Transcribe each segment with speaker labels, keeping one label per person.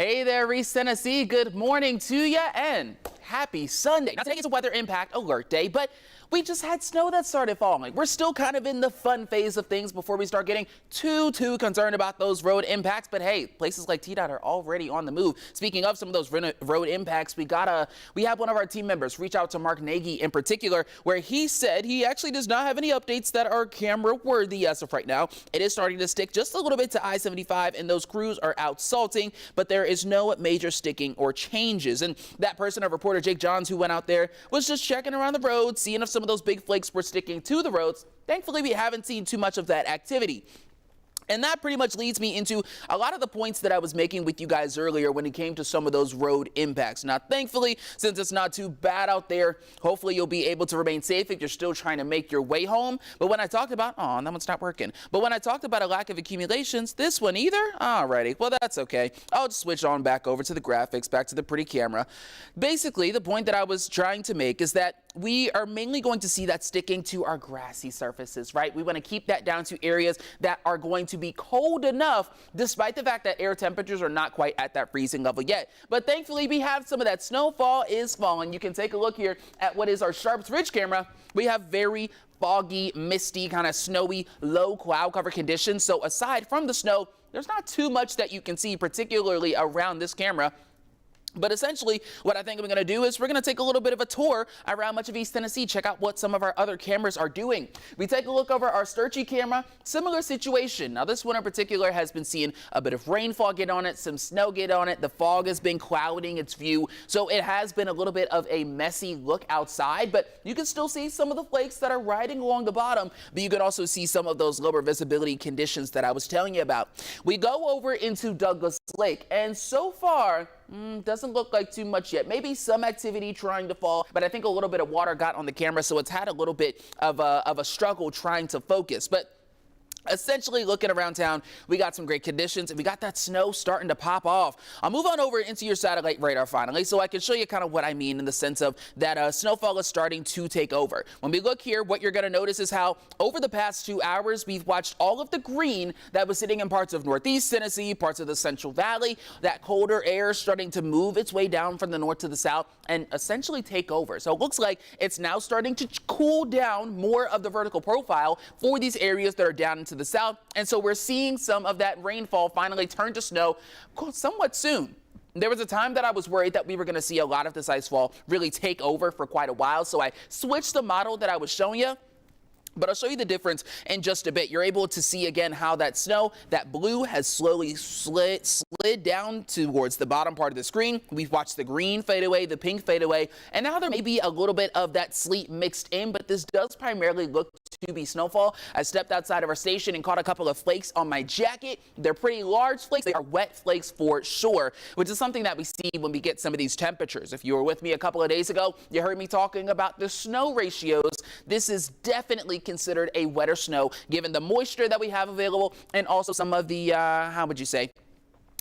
Speaker 1: Hey there, East Tennessee. Good morning to you and happy Sunday. Now, today is a weather impact alert day, but we just had snow that started falling. We're still kind of in the fun phase of things before we start getting too concerned about those road impacts. But hey, places like TDOT are already on the move. Speaking of some of those road impacts, we have one of our team members reach out to Mark Nagy in particular, where he said he actually does not have any updates that are camera worthy as of right now. It is starting to stick just a little bit to I-75, and those crews are out salting, but there is no major sticking or changes. And that person, our reporter Jake Johns, who went out there, was just checking around the road, seeing if some of those big flakes were sticking to the roads. Thankfully, we haven't seen too much of that activity. And that pretty much leads me into a lot of the points that I was making with you guys earlier when it came to some of those road impacts. Now, thankfully, since it's not too bad out there, hopefully you'll be able to remain safe if you're still trying to make your way home. But when I talked about, oh, that one's not working. But when I talked about a lack of accumulations, this one either? Alrighty, well, that's okay. I'll just switch on back over to the graphics, back to the pretty camera. Basically, the point that I was trying to make is that we are mainly going to see that sticking to our grassy surfaces, right? We want to keep that down to areas that are going to be cold enough, despite the fact that air temperatures are not quite at that freezing level yet. But thankfully, we have some of that snowfall is falling. You can take a look here at what is our Sharps Ridge camera. We have very foggy, misty, kind of snowy, low cloud cover conditions. So aside from the snow, there's not too much that you can see, particularly around this camera. But essentially, what I think I'm going to do is we're going to take a little bit of a tour around much of East Tennessee, check out what some of our other cameras are doing. We take a look over our Sturchy camera, similar situation. Now, this one in particular has been seeing a bit of rainfall get on it, some snow get on it. The fog has been clouding its view, so it has been a little bit of a messy look outside, but you can still see some of the flakes that are riding along the bottom, but you can also see some of those lower visibility conditions that I was telling you about. We go over into Douglas Lake, and so far, doesn't look like too much yet. Maybe some activity trying to fall, but I think a little bit of water got on the camera, so it's had a little bit of a struggle trying to focus. But essentially, looking around town, we got some great conditions, and we got that snow starting to pop off. I'll move on over into your satellite radar finally, so I can show you kind of what I mean in the sense of that snowfall is starting to take over. When we look here, what you're going to notice is how over the past 2 hours, we've watched all of the green that was sitting in parts of Northeast Tennessee, parts of the Central Valley, that colder air starting to move its way down from the north to the south and essentially take over. So it looks like it's now starting to cool down more of the vertical profile for these areas that are down into the south, and so we're seeing some of that rainfall finally turn to snow somewhat soon. There was a time that I was worried that we were going to see a lot of this ice fall really take over for quite a while, so I switched the model that I was showing you. But I'll show you the difference in just a bit. You're able to see again how that snow, that blue, has slowly slid down towards the bottom part of the screen. We've watched the green fade away, the pink fade away, and now there may be a little bit of that sleet mixed in, but this does primarily look to be snowfall. I stepped outside of our station and caught a couple of flakes on my jacket. They're pretty large flakes. They are wet flakes for sure, which is something that we see when we get some of these temperatures. If you were with me a couple of days ago, you heard me talking about the snow ratios. This is definitely considered a wetter snow given the moisture that we have available and also some of the, how would you say,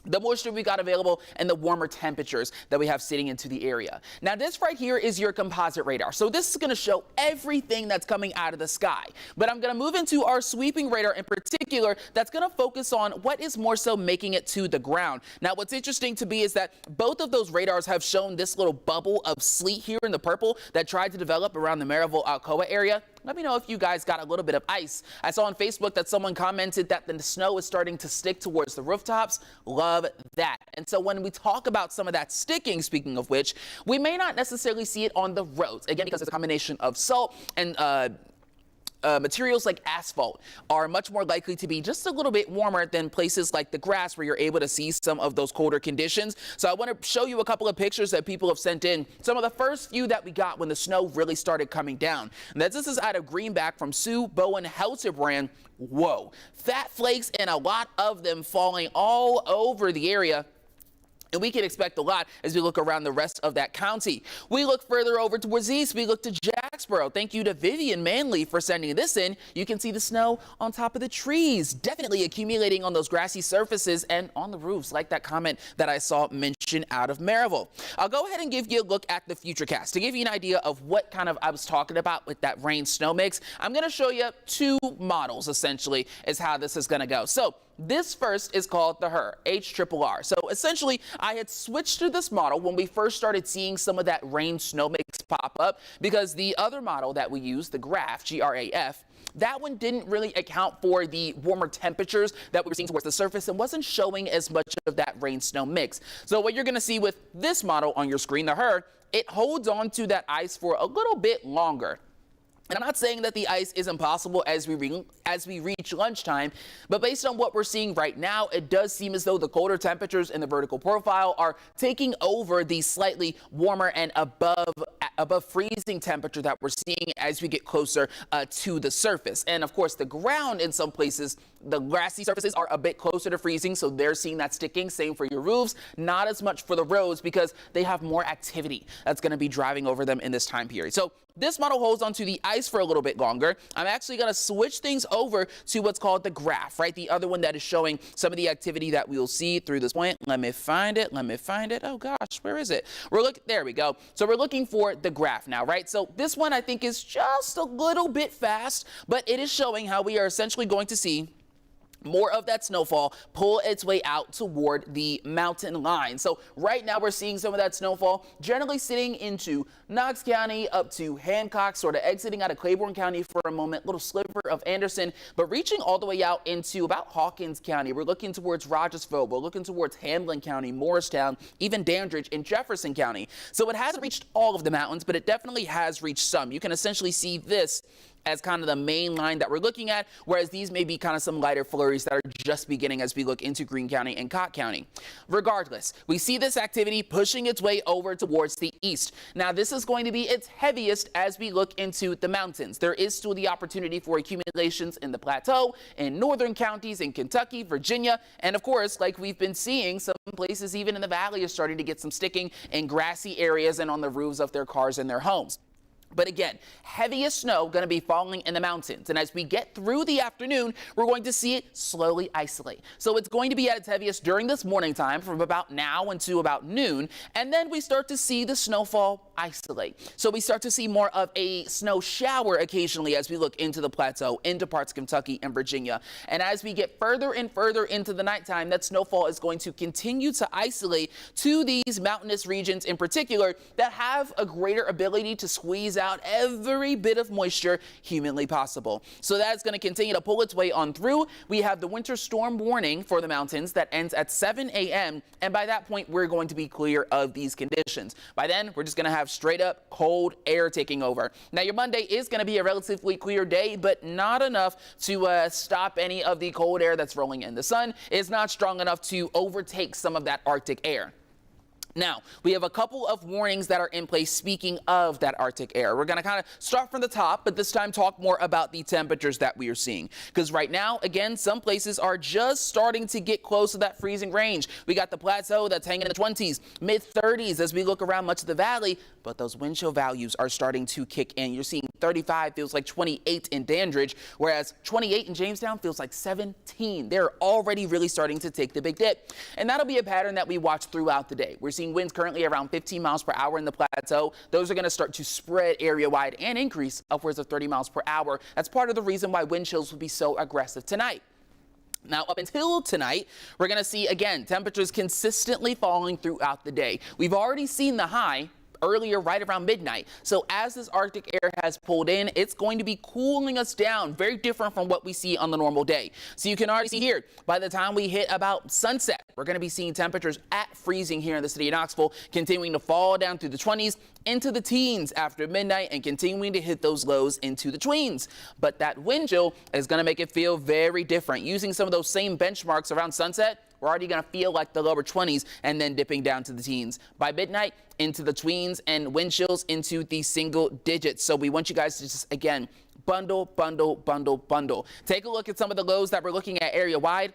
Speaker 1: the moisture we got available and the warmer temperatures that we have sitting into the area. Now, this right here is your composite radar. So this is going to show everything that's coming out of the sky. But I'm going to move into our sweeping radar in particular that's going to focus on what is more so making it to the ground. Now, what's interesting to me is that both of those radars have shown this little bubble of sleet here in the purple that tried to develop around the Maryville-Alcoa area. Let me know if you guys got a little bit of ice. I saw on Facebook that someone commented that the snow is starting to stick towards the rooftops. Love that. And so when we talk about some of that sticking, speaking of which, we may not necessarily see it on the roads. Again, because it's a combination of salt and materials like asphalt are much more likely to be just a little bit warmer than places like the grass where you're able to see some of those colder conditions. So I want to show you a couple of pictures that people have sent in. Some of the first few that we got when the snow really started coming down. And this is out of Greenback from Sue Bowen Helterbrand. Whoa, fat flakes and a lot of them falling all over the area. And we can expect a lot as we look around the rest of that county. We look further over towards east. We look to Jacksboro. Thank you to Vivian Manley for sending this in. You can see the snow on top of the trees, definitely accumulating on those grassy surfaces and on the roofs, like that comment that I saw mentioned out of Maryville. I'll go ahead and give you a look at the Futurecast to give you an idea of what kind of I was talking about with that rain snow mix. I'm going to show you two models, essentially, is how this is going to go. So this first is called the HRRR, HRRR. So essentially, I had switched to this model when we first started seeing some of that rain snow mix pop up, because the other model that we use, the graph, GRAF, that one didn't really account for the warmer temperatures that we were seeing towards the surface and wasn't showing as much of that rain snow mix. So what you're going to see with this model on your screen, the HRRR, it holds on to that ice for a little bit longer. And I'm not saying that the ice is impossible as we reach lunchtime, but based on what we're seeing right now, it does seem as though the colder temperatures in the vertical profile are taking over the slightly warmer and above freezing temperature that we're seeing as we get closer to the surface. And of course, the ground in some places, the grassy surfaces are a bit closer to freezing, so they're seeing that sticking. Same for your roofs, not as much for the roads because they have more activity that's going to be driving over them in this time period. So this model holds onto the ice for a little bit longer. I'm actually going to switch things over to what's called the graph, right? The other one that is showing some of the activity that we'll see through this point. Let me find it. Oh gosh, where is it? There we go. So we're looking for the graph now, right? So this one I think is just a little bit fast, but it is showing how we are essentially going to see more of that snowfall pull its way out toward the mountain line. So right now we're seeing some of that snowfall generally sitting into Knox County up to Hancock, sort of exiting out of Claiborne County for a moment, little sliver of Anderson, but reaching all the way out into about Hawkins County. We're looking towards Rogersville. We're looking towards Hamlin County, Morristown, even Dandridge and Jefferson County. So it hasn't reached all of the mountains, but it definitely has reached some. You can essentially see this as kind of the main line that we're looking at, whereas these may be kind of some lighter flurries that are just beginning as we look into Greene County and Cott County. Regardless, we see this activity pushing its way over towards the east. Now, this is going to be its heaviest as we look into the mountains. There is still the opportunity for accumulations in the plateau, in northern counties, in Kentucky, Virginia, and of course, like we've been seeing, some places even in the valley are starting to get some sticking in grassy areas and on the roofs of their cars and their homes. But again, heaviest snow going to be falling in the mountains. And as we get through the afternoon, we're going to see it slowly isolate. So it's going to be at its heaviest during this morning time from about now until about noon. And then we start to see the snowfall isolate. So we start to see more of a snow shower occasionally as we look into the plateau, into parts of Kentucky and Virginia. And as we get further and further into the nighttime, that snowfall is going to continue to isolate to these mountainous regions in particular that have a greater ability to squeeze out every bit of moisture humanly possible. So that's going to continue to pull its way on through. We have the winter storm warning for the mountains that ends at 7 a.m. And by that point, we're going to be clear of these conditions. By then, we're just going to have straight up cold air taking over. Now, your Monday is going to be a relatively clear day, but not enough to stop any of the cold air that's rolling in. The sun is not strong enough to overtake some of that Arctic air. Now, we have a couple of warnings that are in place speaking of that Arctic air. We're going to kind of start from the top, but this time talk more about the temperatures that we are seeing. Because right now, again, some places are just starting to get close to that freezing range. We got the plateau that's hanging in the 20s, mid-30s as we look around much of the valley, but those wind chill values are starting to kick in. You're seeing 35 feels like 28 in Dandridge, whereas 28 in Jamestown feels like 17. They're already really starting to take the big dip. And that'll be a pattern that we watch throughout the day. We're seeing winds currently around 15 miles per hour in the plateau. Those are going to start to spread area-wide and increase upwards of 30 miles per hour. That's part of the reason why wind chills will be so aggressive tonight. Now, up until tonight, we're going to see, again, temperatures consistently falling throughout the day. We've already seen the high earlier right around midnight. So as this Arctic air has pulled in, it's going to be cooling us down, very different from what we see on the normal day. So you can already see here, by the time we hit about sunset, we're going to be seeing temperatures at freezing here in the city of Knoxville, continuing to fall down through the 20s into the teens after midnight and continuing to hit those lows into the tweens. But that wind chill is going to make it feel very different. Using some of those same benchmarks around sunset, we're already going to feel like the lower 20s and then dipping down to the teens. By midnight, into the tweens and wind chills into the single digits. So we want you guys to just, again, bundle, bundle, bundle, bundle. Take a look at some of the lows that we're looking at area-wide.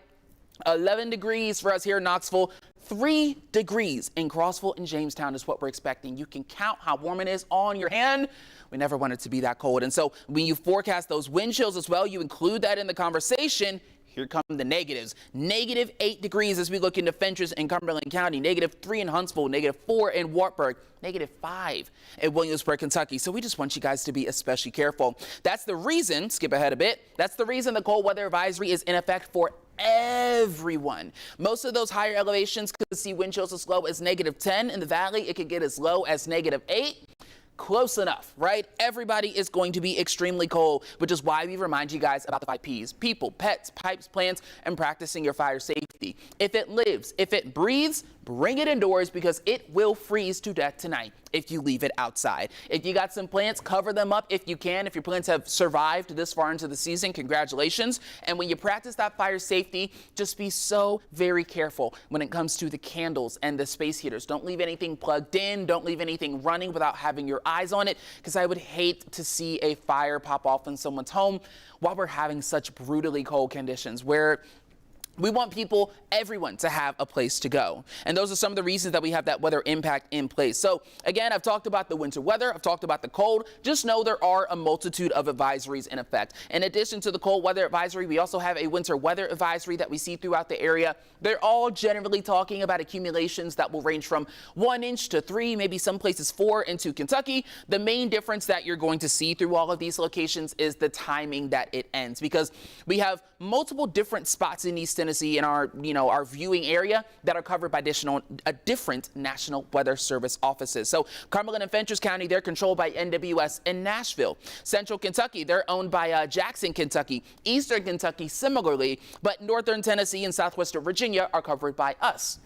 Speaker 1: 11 degrees for us here in Knoxville. 3 degrees in Crossville and Jamestown is what we're expecting. You can count how warm it is on your hand. We never want it to be that cold. And so when you forecast those wind chills as well, you include that in the conversation. here come the negatives. -8 degrees as we look into Fentress and Cumberland County, -3 in Huntsville, -4 in Wartburg, -5 in Williamsburg, Kentucky. So we just want you guys to be especially careful. That's the reason, skip ahead a bit, that's the reason the cold weather advisory is in effect for everyone. Most of those higher elevations could see wind chills as low as -10. In the valley, it could get as low as -8. Close enough, right? Everybody is going to be extremely cold, which is why we remind you guys about the 5 Ps: people, pets, pipes, plants, and practicing your fire safety. If it lives, if it breathes, bring it indoors because it will freeze to death tonight if you leave it outside. If you got some plants, cover them up if you can. If your plants have survived this far into the season, congratulations. And when you practice that fire safety, just be so very careful when it comes to the candles and the space heaters. Don't leave anything plugged in. Don't leave anything running without having your eyes on it, because I would hate to see a fire pop off in someone's home while we're having such brutally cold conditions where we want people, everyone, to have a place to go. And those are some of the reasons that we have that weather impact in place. So again, I've talked about the winter weather. I've talked about the cold. Just know there are a multitude of advisories in effect. In addition to the cold weather advisory, we also have a winter weather advisory that we see throughout the area. They're all generally talking about accumulations that will range from 1 inch to 3, maybe some places 4 into Kentucky. The main difference that you're going to see through all of these locations is the timing that it ends, because we have multiple different spots in East Tennessee in our viewing area that are covered by different National Weather Service offices. So Cumberland and Fentress County, they're controlled by NWS in Nashville. Central Kentucky, they're owned by Jackson, Kentucky. Eastern Kentucky, similarly, but Northern Tennessee and Southwestern Virginia are covered by us,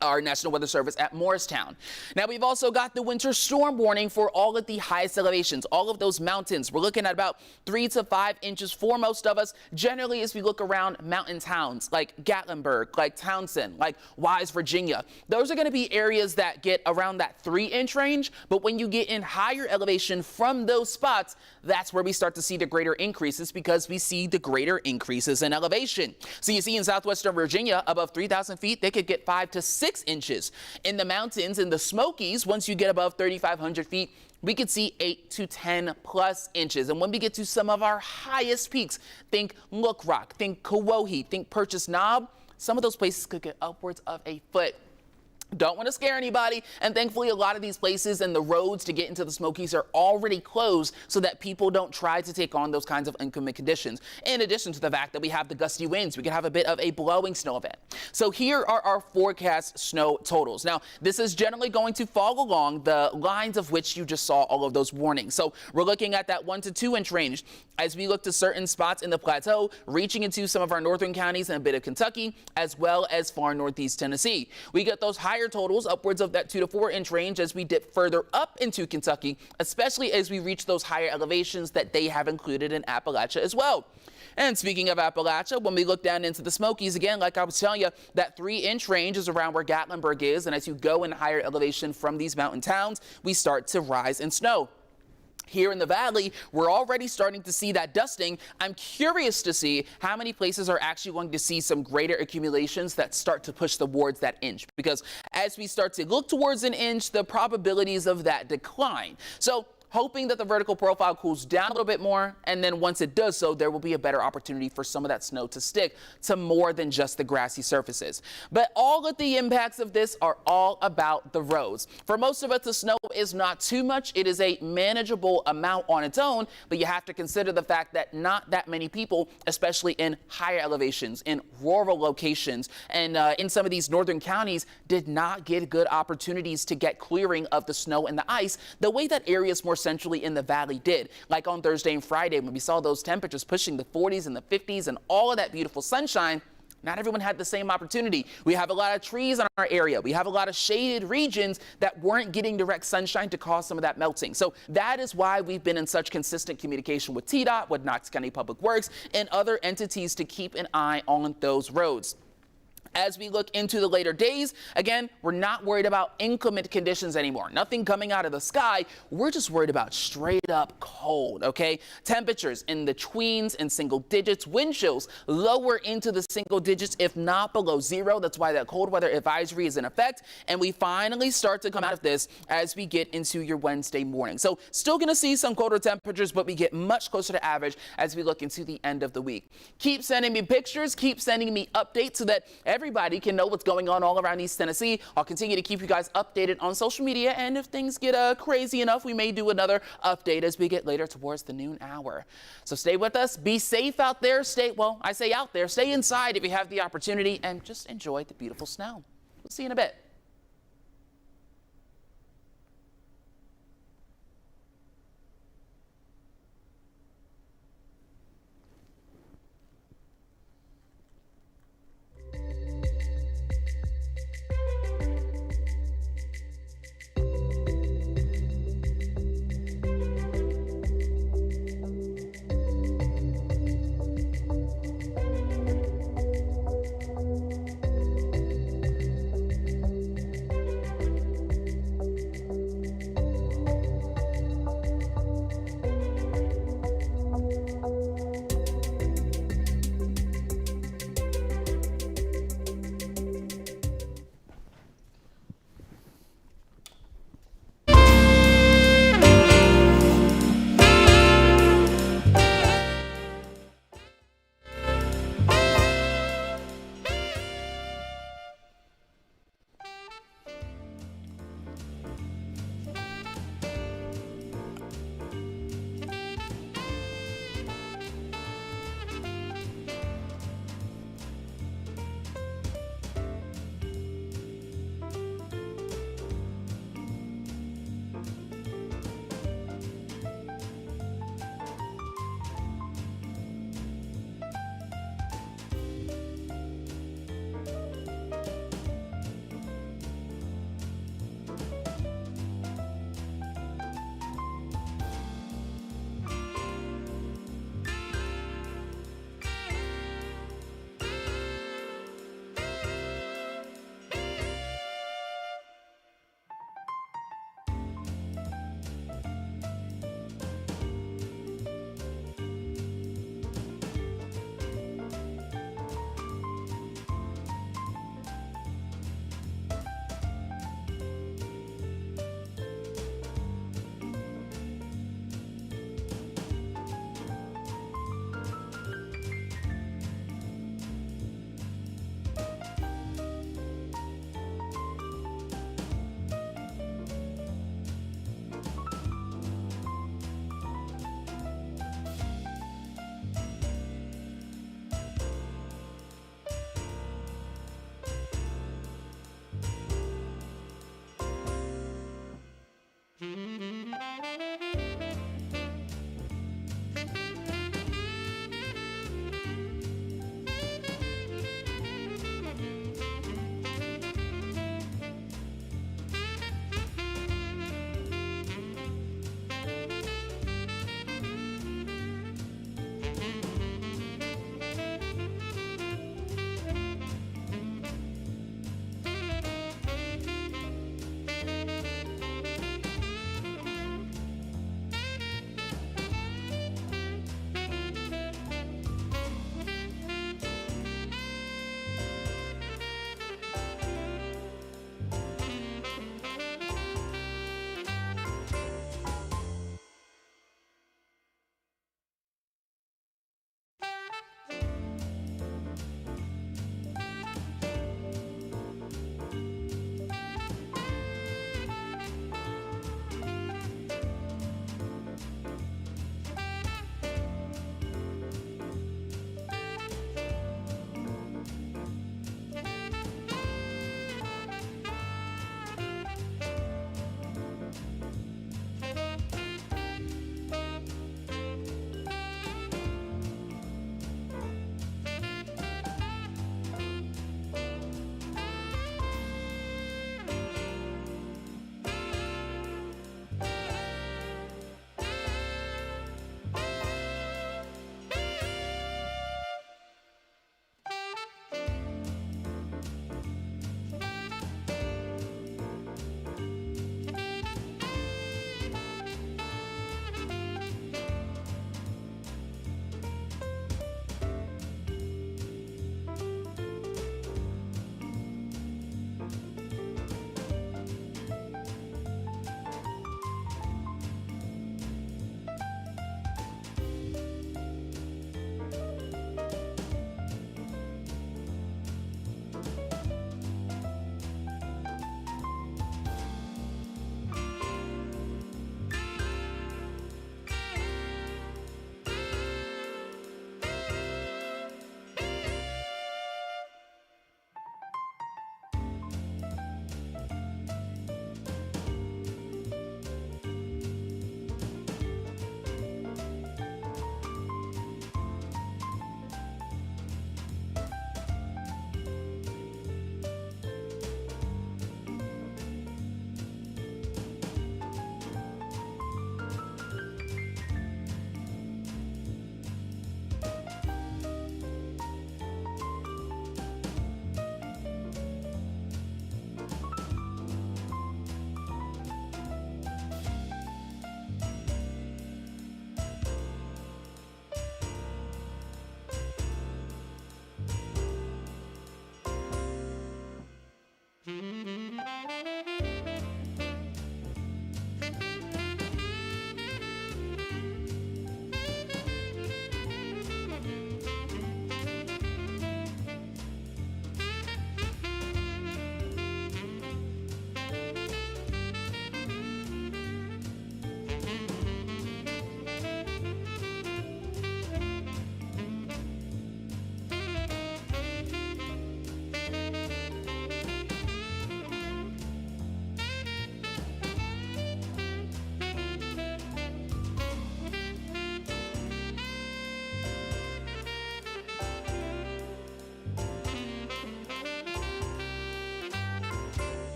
Speaker 1: our National Weather Service at Morristown. Now, we've also got the winter storm warning for all of the highest elevations, all of those mountains. We're looking at about 3 to 5 inches for most of us. Generally, as we look around mountain towns like Gatlinburg, like Townsend, like Wise, Virginia, those are going to be areas that get around that 3-inch range. But when you get in higher elevation from those spots, that's where we start to see the greater increases, because we see the greater increases in elevation. So you see in Southwestern Virginia, above 3,000 feet, they could get 5 to 6 inches. In the mountains, in the Smokies, once you get above 3,500 feet, we could see 8 to 10 plus inches. And when we get to some of our highest peaks, think Look Rock, think Kewohee, think Purchase Knob, some of those places could get upwards of a foot. Don't want to scare anybody, and thankfully a lot of these places and the roads to get into the Smokies are already closed so that people don't try to take on those kinds of inclement conditions. In addition to the fact that we have the gusty winds, we can have a bit of a blowing snow event. So here are our forecast snow totals. Now, this is generally going to fall along the lines of which you just saw all of those warnings. So we're looking at that 1 to 2 inch range as we look to certain spots in the plateau, reaching into some of our northern counties and a bit of Kentucky, as well as far northeast Tennessee. We get those higher totals upwards of that 2 to 4 inch range as we dip further up into Kentucky, especially as we reach those higher elevations that they have included in Appalachia as well. And speaking of Appalachia, when we look down into the Smokies, again, like I was telling you, that 3-inch range is around where Gatlinburg is. And as you go in higher elevation from these mountain towns, we start to rise in snow. Here in the valley, we're already starting to see that dusting. I'm curious to see how many places are actually going to see some greater accumulations that start to push towards that inch, because as we start to look towards an inch, the probabilities of that decline. So hoping that the vertical profile cools down a little bit more, and then once it does so, there will be a better opportunity for some of that snow to stick to more than just the grassy surfaces. But all of the impacts of this are all about the roads. For most of us, the snow is not too much. It is a manageable amount on its own, but you have to consider the fact that not that many people, especially in higher elevations, in rural locations, and in some of these northern counties, did not get good opportunities to get clearing of the snow and the ice the way that areas more centrally in the valley did, like on Thursday and Friday when we saw those temperatures pushing the 40s and the 50s and all of that beautiful sunshine. Not everyone had the same opportunity. We have a lot of trees in our area. We have a lot of shaded regions that weren't getting direct sunshine to cause some of that melting. So that is why we've been in such consistent communication with TDOT, with Knox County Public Works, and other entities to keep an eye on those roads. As we look into the later days, again, we're not worried about inclement conditions anymore. Nothing coming out of the sky. We're just worried about straight up cold, okay? Temperatures in the tweens and single digits. Wind chills lower into the single digits, if not below zero. That's why that cold weather advisory is in effect. And we finally start to come out of this as we get into your Wednesday morning. So still going to see some colder temperatures, but we get much closer to average as we look into the end of the week. Keep sending me pictures. Keep sending me updates so that everybody can know what's going on all around East Tennessee. I'll continue to keep you guys updated on social media, and if things get crazy enough, we may do another update as we get later towards the noon hour. So stay with us. Be safe out there. I say out there, stay inside if you have the opportunity, and just enjoy the beautiful snow. We'll see you in a bit.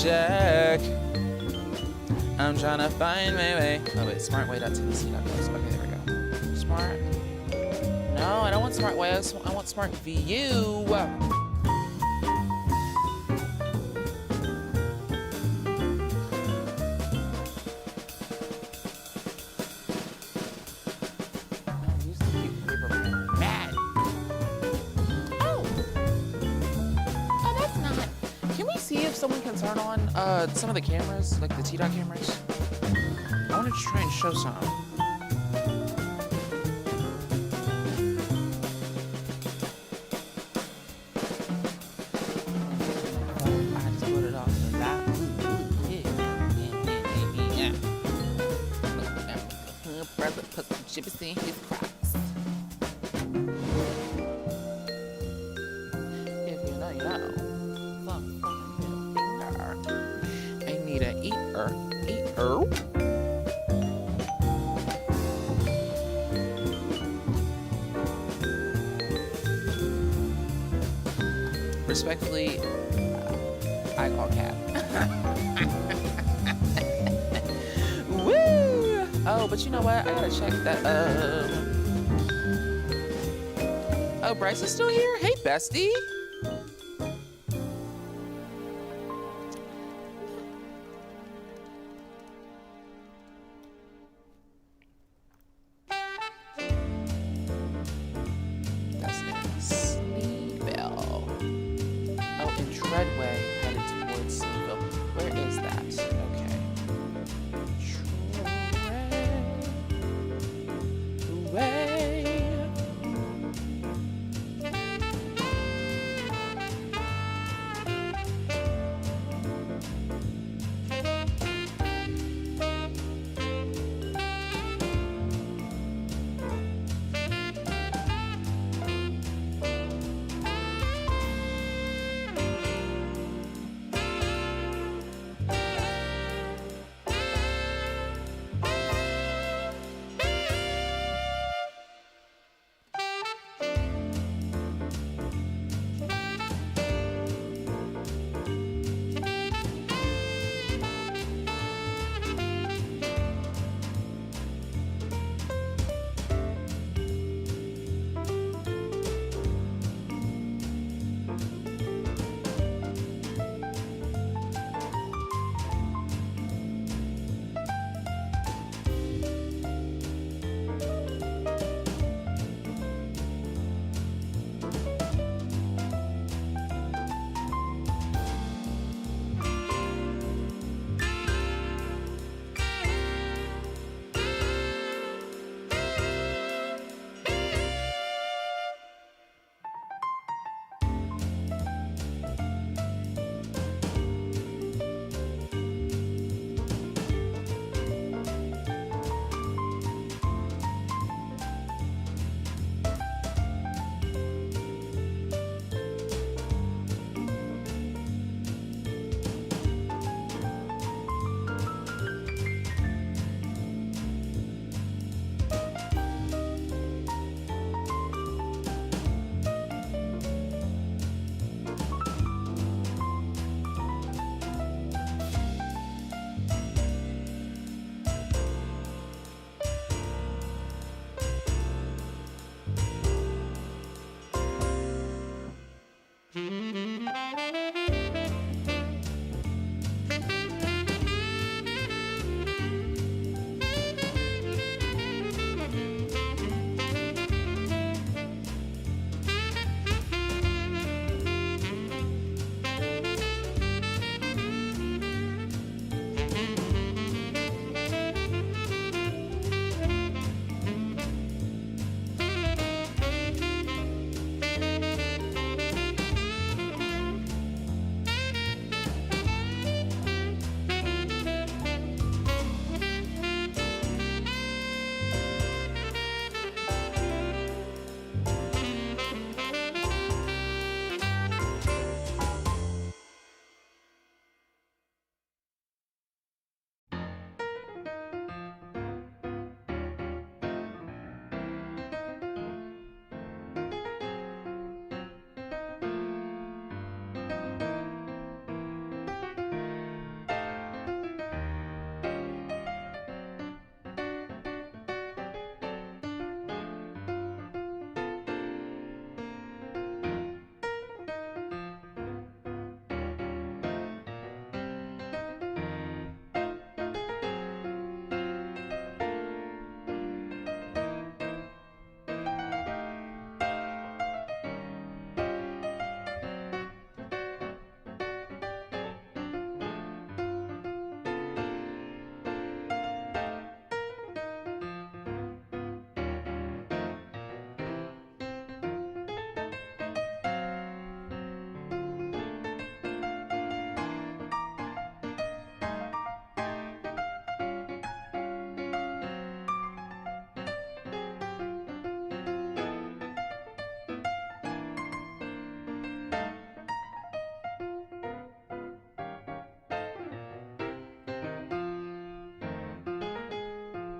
Speaker 1: check. I'm trying to find my way. Oh wait, smartway.tbc.gov. Okay, there we go. Smart. No, I don't want smart way. I want smart view. Someone can turn on some of the cameras, like the T-Dot cameras. I wanted to try and show some. I just put it on that. Yeah. Brother put some chips in his crocs. If you know, you know. I need an eater. Respectfully, I call cat. Woo! Oh, but you know what? I gotta check that. Oh, Bryce is still here? Hey, bestie. Treadway headed towards Snowfall. Where is that? Okay. Treadway.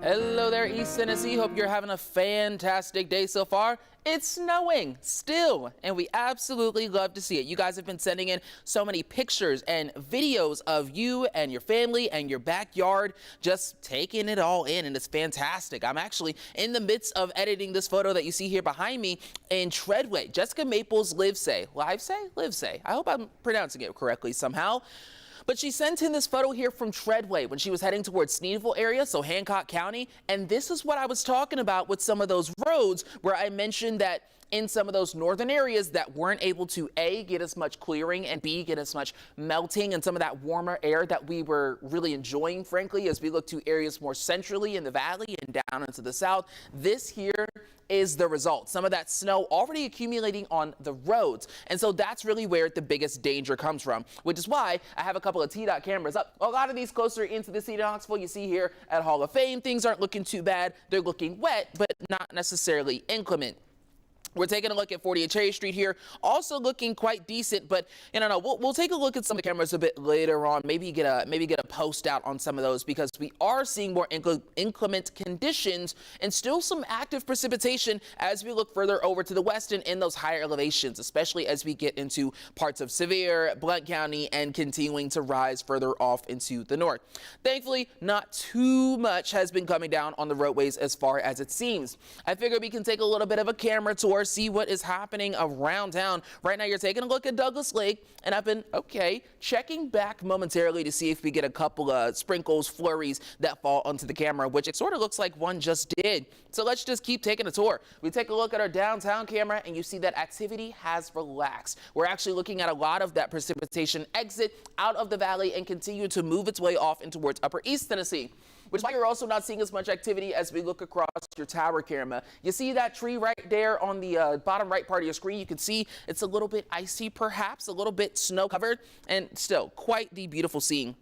Speaker 1: Hello there, East Tennessee. Hope you're having a fantastic day so far. It's snowing still, and we absolutely love to see it. You guys have been sending in so many pictures and videos of you and your family and your backyard just taking it all in, and it's fantastic. I'm actually in the midst of editing this photo that you see here behind me in Treadway. Jessica Maples Livesay. Livesay. I hope I'm pronouncing it correctly somehow. But she sent in this photo here from Treadway when she was heading towards Sneedville area, so Hancock County. And this is what I was talking about with some of those roads where I mentioned that in some of those northern areas that weren't able to A, get as much clearing, and B, get as much melting and some of that warmer air that we were really enjoying, frankly, as we look to areas more centrally in the valley and down into the south. This here is the result. Some of that snow already accumulating on the roads. And so that's really where the biggest danger comes from, which is why I have a couple of TDOT cameras up. A lot of these closer into the city of Knoxville. You see here at Hall of Fame, things aren't looking too bad. They're looking wet, but not necessarily inclement. We're taking a look at 48 Cherry Street here, also looking quite decent, but we'll take a look at some of the cameras a bit later on, maybe get a post out on some of those, because we are seeing more inclement conditions and still some active precipitation as we look further over to the west and in those higher elevations, especially as we get into parts of Sevier, Blount County, and continuing to rise further off into the north. Thankfully, not too much has been coming down on the roadways as far as it seems. I figure we can take a little bit of a camera tour, see what is happening around town. Right now, you're taking a look at Douglas Lake, and I've been, checking back momentarily to see if we get a couple of sprinkles, flurries that fall onto the camera, which it sort of looks like one just did. So let's just keep taking a tour. We take a look at our downtown camera, and you see that activity has relaxed. We're actually looking at a lot of that precipitation exit out of the valley and continue to move its way off in towards upper East Tennessee, which is why you're also not seeing as much activity as we look across your tower camera. You see that tree right there on the bottom right part of your screen? You can see it's a little bit icy, perhaps a little bit snow covered, and still quite the beautiful scene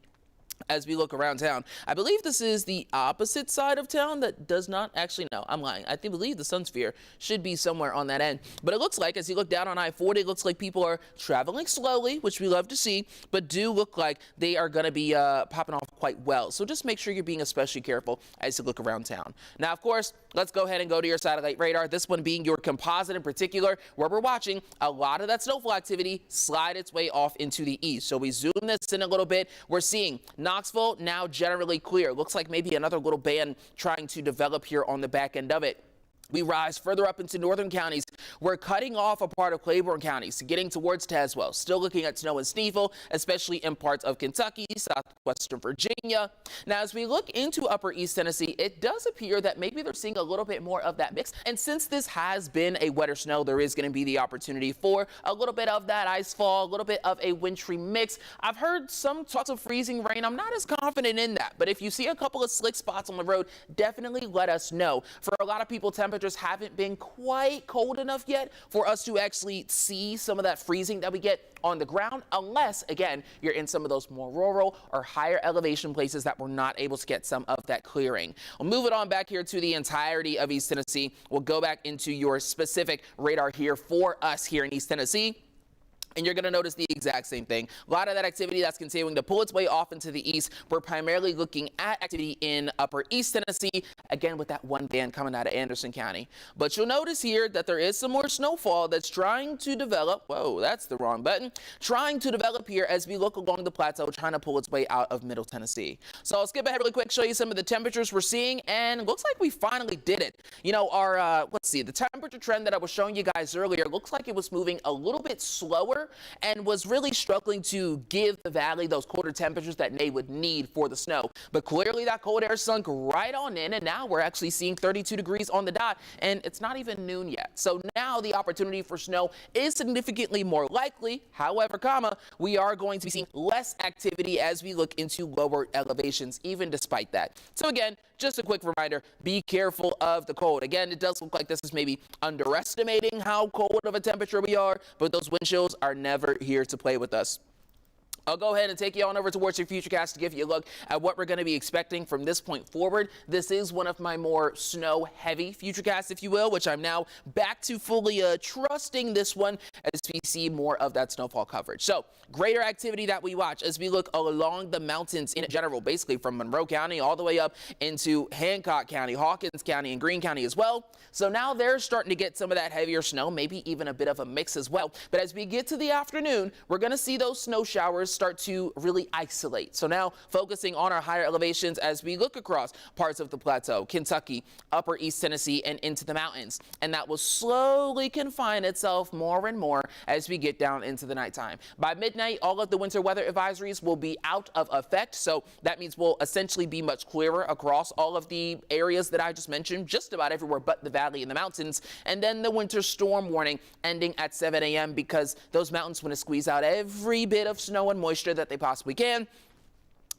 Speaker 1: as we look around town. I believe this is the opposite side of town that does not actually, no, I'm lying. I believe the Sun Sphere should be somewhere on that end. But it looks like, as you look down on I-40, it looks like people are traveling slowly, which we love to see, but do look like they are going to be popping off quite well. So just make sure you're being especially careful as you look around town. Now, of course, let's go ahead and go to your satellite radar, this one being your composite in particular, where we're watching a lot of that snowfall activity slide its way off into the east. So we zoom this in a little bit. We're seeing Knoxville now generally clear. Looks like maybe another little band trying to develop here on the back end of it. We rise further up into northern counties. We're cutting off a part of Claiborne County, so getting towards Tazewell. Still looking at snow in Sneedville, especially in parts of Kentucky, southwestern Virginia. Now, as we look into upper East Tennessee, it does appear that maybe they're seeing a little bit more of that mix. And since this has been a wetter snow, there is going to be the opportunity for a little bit of that ice fall, a little bit of a wintry mix. I've heard some talks of freezing rain. I'm not as confident in that, but if you see a couple of slick spots on the road, definitely let us know. For a lot of people, temperatures haven't been quite cold enough yet for us to actually see some of that freezing that we get on the ground, unless, again, you're in some of those more rural or higher elevation places that we're not able to get some of that clearing. We'll move it on back here to the entirety of East Tennessee. We'll go back into your specific radar here for us here in East Tennessee. And you're going to notice the exact same thing. A lot of that activity that's continuing to pull its way off into the east. We're primarily looking at activity in upper East Tennessee, again with that one band coming out of Anderson County. But you'll notice here that there is some more snowfall that's trying to develop. Whoa, that's the wrong button. Trying to develop here as we look along the plateau, trying to pull its way out of Middle Tennessee. So I'll skip ahead really quick, show you some of the temperatures we're seeing, and it looks like we finally did it. You know, our, let's see, the temperature trend that I was showing you guys earlier looks like it was moving a little bit slower and was really struggling to give the valley those colder temperatures that they would need for the snow. But clearly that cold air sunk right on in, and now we're actually seeing 32 degrees on the dot, and it's not even noon yet. So now the opportunity for snow is significantly more likely. However, we are going to be seeing less activity as we look into lower elevations, even despite that. So again, just a quick reminder, be careful of the cold. Again, it does look like this is maybe underestimating how cold of a temperature we are, but those wind chills are never here to play with us. I'll go ahead and take you on over towards your Futurecast to give you a look at what we're going to be expecting from this point forward. This is one of my more snow-heavy Futurecasts, if you will, which I'm now back to fully trusting this one as we see more of that snowfall coverage. So, greater activity that we watch as we look along the mountains in general, basically from Monroe County all the way up into Hancock County, Hawkins County, and Greene County as well. So now they're starting to get some of that heavier snow, maybe even a bit of a mix as well. But as we get to the afternoon, we're going to see those snow showers start to really isolate. So now focusing on our higher elevations as we look across parts of the plateau, Kentucky, upper East Tennessee, and into the mountains. And that will slowly confine itself more and more as we get down into the nighttime. By midnight, all of the winter weather advisories will be out of effect. So that means we'll essentially be much clearer across all of the areas that I just mentioned, just about everywhere but the valley and the mountains. And then the winter storm warning ending at 7 a.m. because those mountains want to squeeze out every bit of snow and moisture that they possibly can.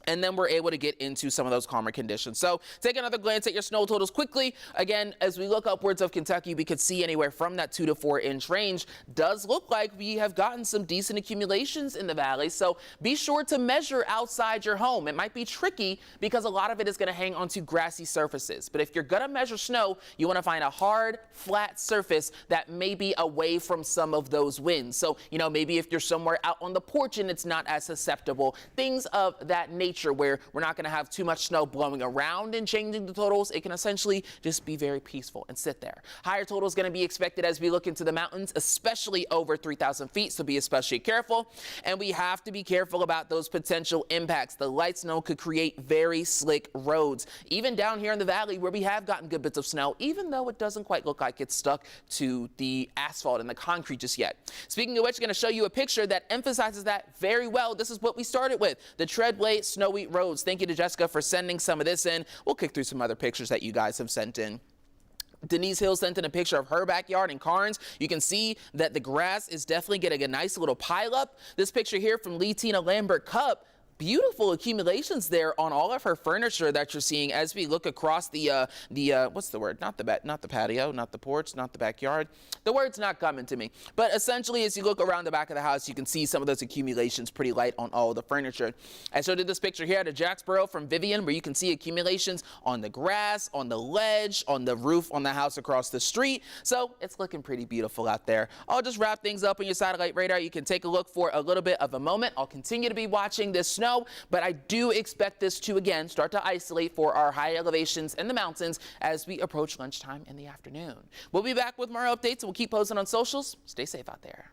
Speaker 1: And then we're able to get into some of those calmer conditions. So take another glance at your snow totals quickly. Again, as we look upwards of Kentucky, we could see anywhere from that 2 to 4 inch range. Does look like we have gotten some decent accumulations in the valley. So be sure to measure outside your home. It might be tricky because a lot of it is going to hang onto grassy surfaces. But if you're going to measure snow, you want to find a hard, flat surface that may be away from some of those winds. So, maybe if you're somewhere out on the porch and it's not as susceptible, things of that nature, where we're not going to have too much snow blowing around and changing the totals. It can essentially just be very peaceful and sit there. Higher totals going to be expected as we look into the mountains, especially over 3,000 feet, so be especially careful. And we have to be careful about those potential impacts. The light snow could create very slick roads, even down here in the valley where we have gotten good bits of snow, even though it doesn't quite look like it's stuck to the asphalt and the concrete just yet. Speaking of which, I'm going to show you a picture that emphasizes that very well. This is what we started with, the treadway snowy roads. Thank you to Jessica for sending some of this in. We'll kick through some other pictures that you guys have sent in. Denise Hill sent in a picture of her backyard in Carnes. You can see that the grass is definitely getting a nice little pile up. This picture here from Lee Tina Lambert Cup. Beautiful accumulations there on all of her furniture that you're seeing as we look across the what's the word? Not the patio, not the porch, not the backyard. The word's not coming to me. But essentially, as you look around the back of the house, you can see some of those accumulations pretty light on all of the furniture. I showed you this picture here out of Jacksboro from Vivian, where you can see accumulations on the grass, on the ledge, on the roof, on the house across the street. So it's looking pretty beautiful out there. I'll just wrap things up on your satellite radar. You can take a look for a little bit of a moment. I'll continue to be watching this snow, but I do expect this to again start to isolate for our high elevations in the mountains as we approach lunchtime in the afternoon. We'll be back with more updates and we'll keep posting on socials. Stay safe out there.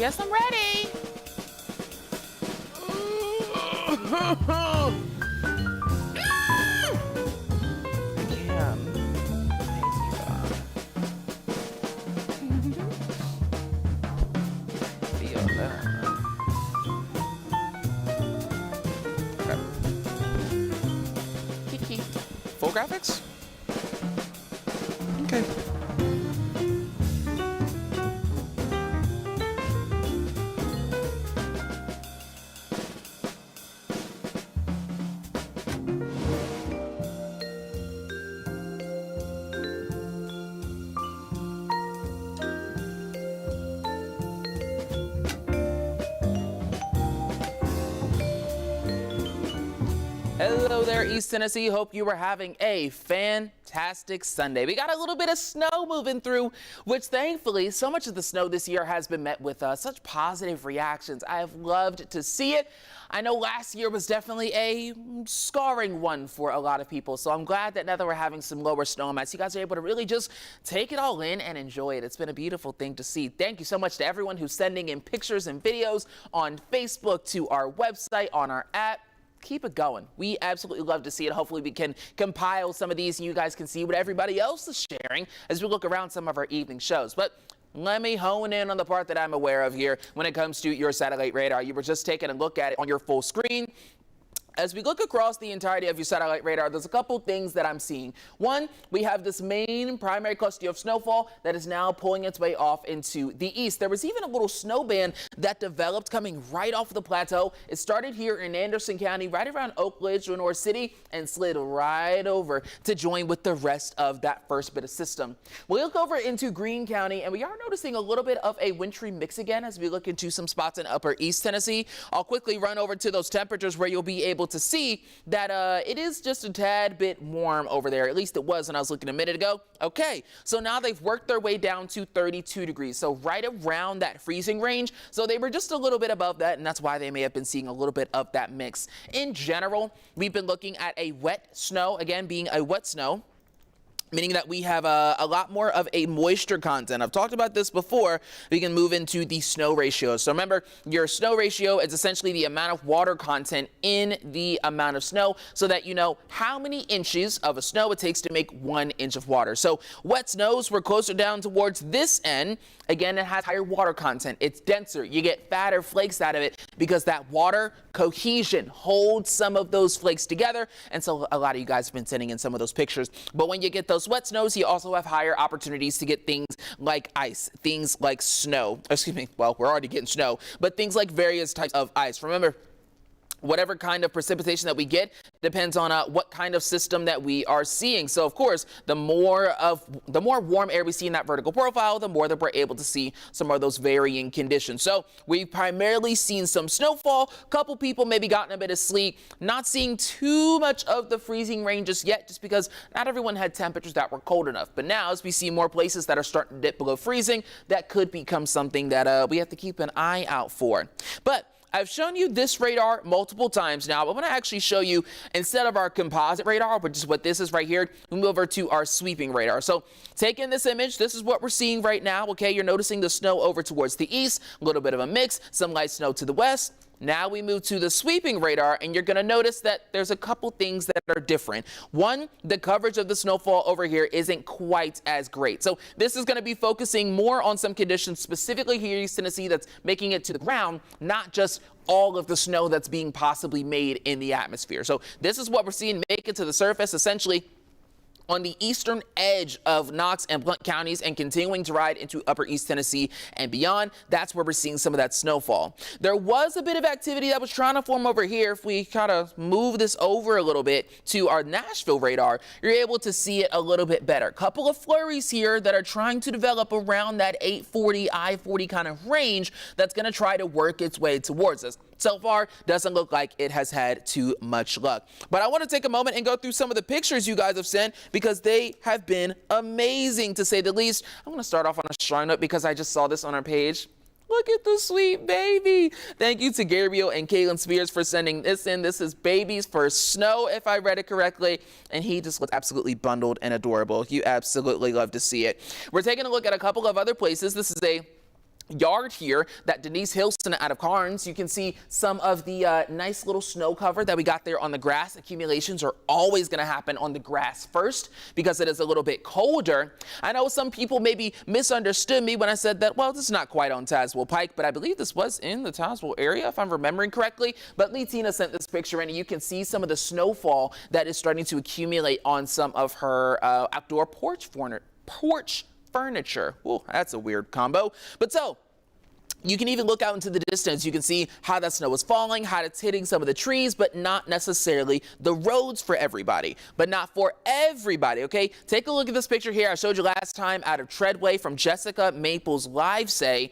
Speaker 1: Yes, I'm ready. Feel that. Okay. Kiki. Full graphics? Okay. Hello there, East Tennessee. Hope you were having a fantastic Sunday. We got a little bit of snow moving through, which thankfully, so much of the snow this year has been met with such positive reactions. I have loved to see it. I know last year was definitely a scarring one for a lot of people, so I'm glad that now that we're having some lower snow amounts, you guys are able to really just take it all in and enjoy it. It's been a beautiful thing to see. Thank you so much to everyone who's sending in pictures and videos on Facebook, to our website, on our app. Keep it going. We absolutely love to see it. Hopefully we can compile some of these and you guys can see what everybody else is sharing as we look around some of our evening shows. But let me hone in on the part that I'm aware of here when it comes to your satellite radar. You were just taking a look at it on your full screen. As we look across the entirety of your satellite radar, there's a couple things that I'm seeing. One, we have this main primary cluster of snowfall that is now pulling its way off into the east. There was even a little snow band that developed coming right off the plateau. It started here in Anderson County, right around Oak Ridge, Lenore City, and slid right over to join with the rest of that first bit of system. We look over into Greene County, and we are noticing a little bit of a wintry mix again as we look into some spots in upper East Tennessee. I'll quickly run over to those temperatures where you'll be able to see that it is just a tad bit warm over there. At least it was when I was looking a minute ago. Okay, so now they've worked their way down to 32 degrees, so right around that freezing range. So they were just a little bit above that, and that's why they may have been seeing a little bit of that mix. In general, we've been looking at a wet snow, again being a wet snow, meaning that we have a lot more of a moisture content. I've talked about this before. We can move into the snow ratio. So remember, your snow ratio is essentially the amount of water content in the amount of snow so that you know how many inches of a snow it takes to make 1 inch of water. So wet snows, we're closer down towards this end. Again, it has higher water content. It's denser. You get fatter flakes out of it because that water cohesion holds some of those flakes together. And so a lot of you guys have been sending in some of those pictures. But when you get those wet snows, you also have higher opportunities to get things like ice, things like snow. Excuse me. Well, we're already getting snow, but things like various types of ice. Remember, whatever kind of precipitation that we get depends on what kind of system that we are seeing. So of course, the more warm air we see in that vertical profile, the more that we're able to see some of those varying conditions. So we've primarily seen some snowfall, couple people maybe gotten a bit of sleet, not seeing too much of the freezing range just yet, just because not everyone had temperatures that were cold enough. But now as we see more places that are starting to dip below freezing, that could become something that we have to keep an eye out for. But I've shown you this radar multiple times now, but I'm going to actually show you, instead of our composite radar, which is what this is right here, we move over to our sweeping radar. So take in this image. This is what we're seeing right now. Okay, you're noticing the snow over towards the east, a little bit of a mix, some light snow to the west. Now we move to the sweeping radar, and you're going to notice that there's a couple things that are different. One, the coverage of the snowfall over here isn't quite as great. So this is going to be focusing more on some conditions specifically here in East Tennessee that's making it to the ground, not just all of the snow that's being possibly made in the atmosphere. So this is what we're seeing make it to the surface, essentially on the eastern edge of Knox and Blount counties and continuing to ride into upper East Tennessee and beyond. That's where we're seeing some of that snowfall. There was a bit of activity that was trying to form over here. If we kind of move this over a little bit to our Nashville radar, you're able to see it a little bit better. Couple of flurries here that are trying to develop around that 840, I-40 kind of range that's going to try to work its way towards us. So far, doesn't look like it has had too much luck. But I want to take a moment and go through some of the pictures you guys have sent because they have been amazing, to say the least. I'm going to start off on a strong note because I just saw this on our page. Look at the sweet baby. Thank you to Gabriel and Caitlin Spears for sending this in. This is baby's first snow, if I read it correctly. And he just looks absolutely bundled and adorable. You absolutely love to see it. We're taking a look at a couple of other places. This is a yard here that Denise Hilson out of Carnes. You can see some of the nice little snow cover that we got there on the grass. Accumulations are always going to happen on the grass first because it is a little bit colder. I know some people maybe misunderstood me when I said that, well, this is not quite on Tazewell Pike, but I believe this was in the Tazewell area, if I'm remembering correctly. But Lee Tina sent this picture in, and you can see some of the snowfall that is starting to accumulate on some of her outdoor porch furniture. Ooh, that's a weird combo. But so, you can even look out into the distance. You can see how that snow is falling, how it's hitting some of the trees, but not necessarily the roads for everybody. But not for everybody, okay? Take a look at this picture here I showed you last time out of Treadway from Jessica Maples Live Say.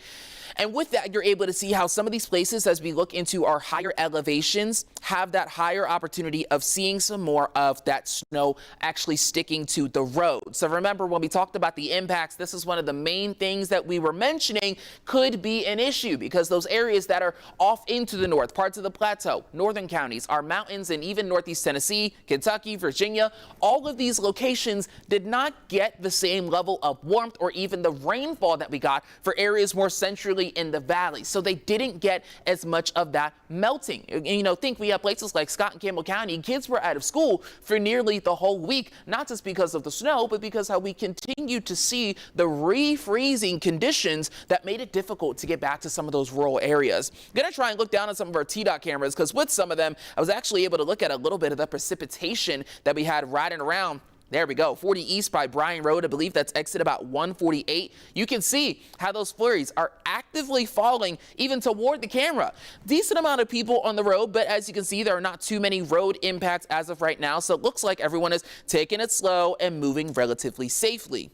Speaker 1: And with that, you're able to see how some of these places, as we look into our higher elevations, have that higher opportunity of seeing some more of that snow actually sticking to the road. So remember, when we talked about the impacts, this is one of the main things that we were mentioning could be an issue, because those areas that are off into the north, parts of the plateau, northern counties, our mountains, and even northeast Tennessee, Kentucky, Virginia, all of these locations did not get the same level of warmth or even the rainfall that we got for areas more centrally in the valley. So they didn't get as much of that melting. You know, think we have places like Scott and Campbell County. Kids were out of school for nearly the whole week, not just because of the snow, but because how we continue to see the refreezing conditions that made it difficult to get back to some of those rural areas. I'm gonna try and look down at some of our TDOT cameras, because with some of them, I was actually able to look at a little bit of the precipitation that we had riding around. There we go, 40 East by Bryan Road. I believe that's exit about 148. You can see how those flurries are actively falling even toward the camera. Decent amount of people on the road, but as you can see, there are not too many road impacts as of right now. So it looks like everyone is taking it slow and moving relatively safely.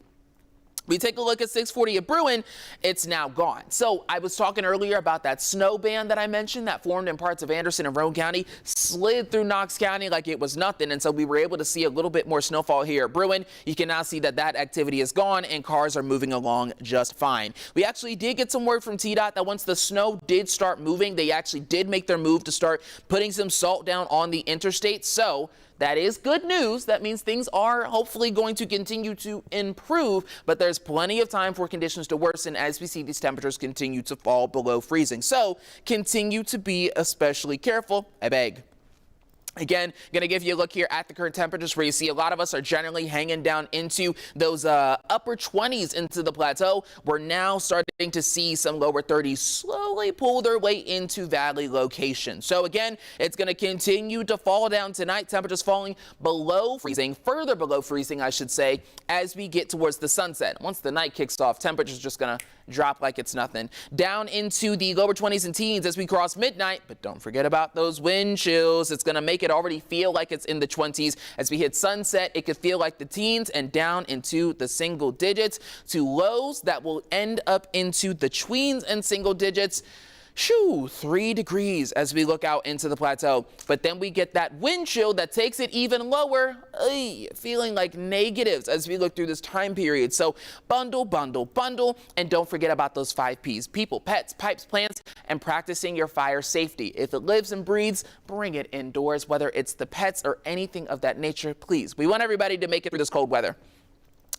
Speaker 1: We take a look at 640 at Bruin, it's now gone. So I was talking earlier about that snow band that I mentioned that formed in parts of Anderson and Roane County, slid through Knox County like it was nothing. And so we were able to see a little bit more snowfall here at Bruin. You can now see that that activity is gone and cars are moving along just fine. We actually did get some word from TDOT that once the snow did start moving, they actually did make their move to start putting some salt down on the interstate. So that is good news. That means things are hopefully going to continue to improve, but there's plenty of time for conditions to worsen as we see these temperatures continue to fall below freezing. So continue to be especially careful, I beg. Again, going to give you a look here at the current temperatures, where you see a lot of us are generally hanging down into those upper 20s into the plateau. We're now starting to see some lower 30s slowly pull their way into valley locations. So again, it's going to continue to fall down tonight. Temperatures falling below freezing, further below freezing, I should say, as we get towards the sunset. Once the night kicks off, temperatures just going to drop like it's nothing. Down into the lower 20s and teens as we cross midnight, but don't forget about those wind chills. It's going to make it already feel like it's in the 20s. As we hit sunset, it could feel like the teens and down into the single digits to lows that will end up into the tweens and single digits. Shoo, 3 degrees as we look out into the plateau. But then we get that wind chill that takes it even lower, feeling like negatives as we look through this time period. So bundle, bundle, bundle, and don't forget about those 5 Ps. People, pets, pipes, plants, and practicing your fire safety. If it lives and breathes, bring it indoors, whether it's the pets or anything of that nature, please. We want everybody to make it through this cold weather.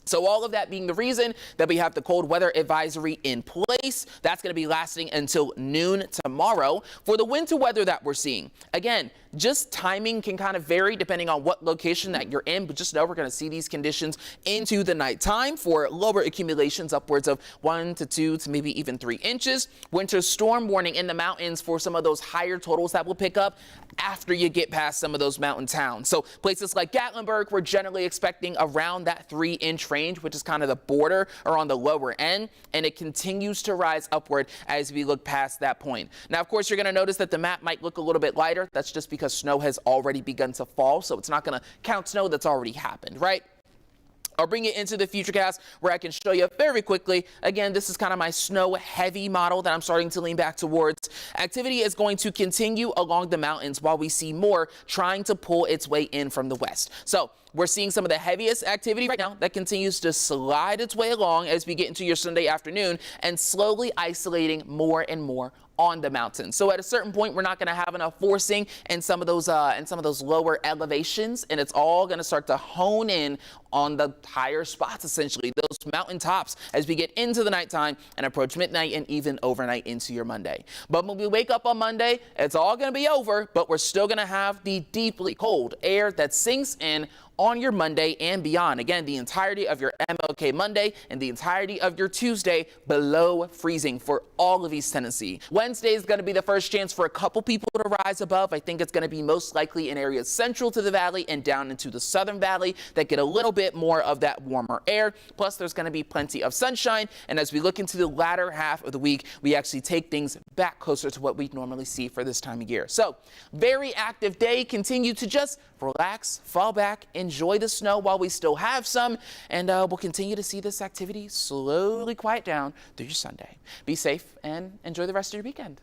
Speaker 1: So all of that being the reason that we have the cold weather advisory in place. That's going to be lasting until noon tomorrow for the winter weather that we're seeing. Again, just timing can kind of vary depending on what location that you're in, but just know we're going to see these conditions into the nighttime for lower accumulations upwards of 1 to 2 to maybe even 3 inches. Winter storm warning in the mountains for some of those higher totals that will pick up after you get past some of those mountain towns. So places like Gatlinburg, we're generally expecting around that 3-inch range, which is kind of the border or on the lower end, and it continues to rise upward as we look past that point. Now, of course, you're going to notice that the map might look a little bit lighter. That's just because snow has already begun to fall, so it's not going to count snow that's already happened, right? I'll bring it into the Futurecast where I can show you very quickly. Again, this is kind of my snow heavy model that I'm starting to lean back towards. Activity is going to continue along the mountains while we see more trying to pull its way in from the west. So we're seeing some of the heaviest activity right now that continues to slide its way along as we get into your Sunday afternoon and slowly isolating more and more on the mountain. So at a certain point, we're not going to have enough forcing in some of those lower elevations, and it's all going to start to hone in on the higher spots, essentially those mountain tops, as we get into the nighttime and approach midnight and even overnight into your Monday. But when we wake up on Monday, it's all going to be over, but we're still going to have the deeply cold air that sinks in on your Monday and beyond. Again, the entirety of your MLK Monday and the entirety of your Tuesday below freezing for all of East Tennessee. Wednesday is going to be the first chance for a couple people to rise above. I think it's going to be most likely in areas central to the valley and down into the southern valley that get a little bit more of that warmer air. Plus, there's going to be plenty of sunshine. And as we look into the latter half of the week, we actually take things back closer to what we normally see for this time of year. So, very active day. Continue to just relax, fall back, enjoy the snow while we still have some, and we'll continue to see this activity slowly quiet down through your Sunday. Be safe and enjoy the rest of your weekend.